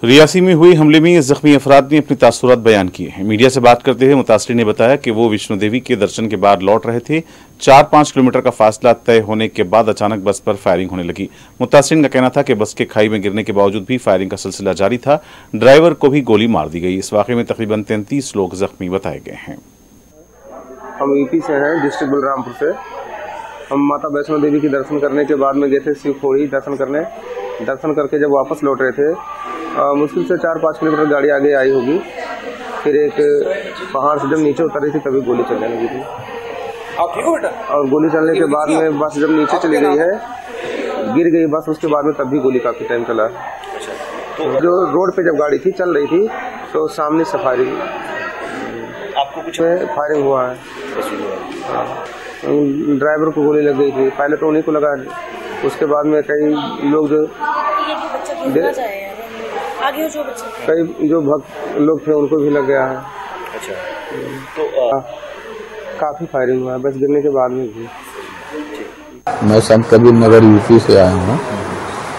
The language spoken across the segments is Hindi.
रियासी में हुई हमले में जख्मी अफराद ने अपनी तासुरात बयान किए हैं। मीडिया से बात करते हुए मुतासरीन ने बताया कि वो विष्णु देवी के दर्शन के बाद लौट रहे थे। 4-5 किलोमीटर का फासला तय होने के बाद अचानक बस पर फायरिंग होने लगी। मुतासरीन का कहना था कि बस के खाई में गिरने के बावजूद भी फायरिंग का सिलसिला जारी था। ड्राइवर को भी गोली मार दी गई। इस वाकये में तकरीबन 33 लोग जख्मी बताए गए हैं। हम यूपी से हैं, डिस्ट्रिक्ट बलरामपुर से। हम माता वैष्णो देवी के दर्शन करने के बाद में गए थे शिवखोड़ी दर्शन करने। दर्शन करके जब वापस लौट रहे थे, मुश्किल से 4-5 किलोमीटर गाड़ी आगे आई होगी। फिर एक पहाड़ से जब नीचे उतर रही थी तभी गोली चलने लगी थी। आप ठीक हो बेटा? और गोली चलने के बाद में बस जब नीचे चली गई है, गिर गई बस, उसके बाद में तब भी गोली काफ़ी टाइम चला। तो जो रोड पे जब गाड़ी थी चल रही थी तो सामने से फायरिंग, आपको कुछ फायरिंग हुआ है। ड्राइवर को गोली लग गई थी। पहले तो उन्हीं को लगा, उसके बाद में कई लोग जो कई जो भक्त लोग थे उनको भी लग गया है। अच्छा, तो काफी फायरिंग हुआ है बस गिरने के बाद में भी। मैं संत कबीर नगर यूपी से आया हूँ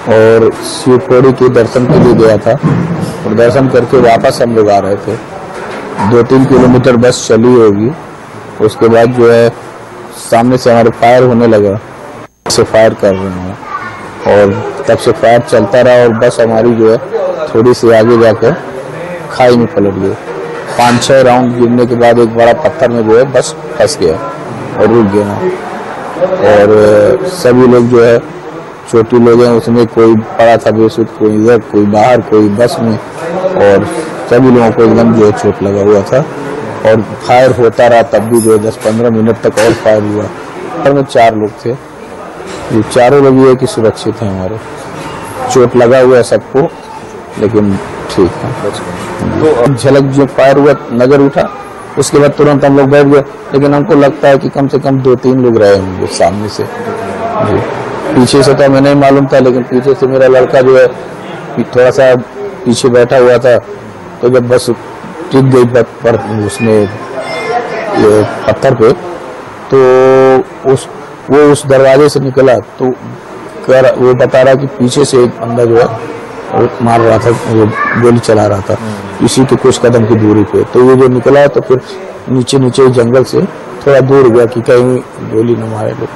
और शिवखोड़ी के दर्शन के लिए गया था और दर्शन करके वापस हम लोग आ रहे थे। 2-3 किलोमीटर बस चली होगी, उसके बाद जो है सामने से हमारे फायर होने लगा, से फायर कर रहे हैं और तब से फायर चलता रहा और बस हमारी जो है थोड़ी सी आगे जाकर खाई में पलट गई। 5-6 राउंड गिरने के बाद एक बड़ा पत्थर में जो है बस फंस गया और रुक गया। और सभी लोग जो है छोटी लोग हैं, उसमें कोई पड़ा था बेसुध, कोई इधर, कोई बाहर, कोई बस में, और सभी लोगों को एकदम जो है चोट लगा हुआ था। और फायर होता रहा तब भी जो है 10-15 मिनट तक और फायर हुआ। और में 4 लोग थे, ये चारों लोग ये कि सुरक्षित हैं। हमारे चोट लगा हुआ है सबको, लेकिन ठीक है। तो झलक जो फायर हुआ नजर उठा, उसके बाद तुरंत हम लोग बैठ गए। लेकिन हमको लगता है कि कम से कम 2-3 लोग रहे होंगे सामने से। जी, पीछे से तो हमें नहीं मालूम था, लेकिन पीछे से मेरा लड़का जो है थोड़ा सा पीछे बैठा हुआ था। तो जब बस टिक गई पर उसने ये पत्थर पे, तो उस दरवाजे से निकला तो वो बता रहा कि पीछे से एक बंदा जो है मार रहा था, वो गोली चला रहा था इसी के कुछ कदम की दूरी पे। तो ये जो निकला तो फिर नीचे जंगल से थोड़ा दूर गया कि कहीं गोली न मारे लोग।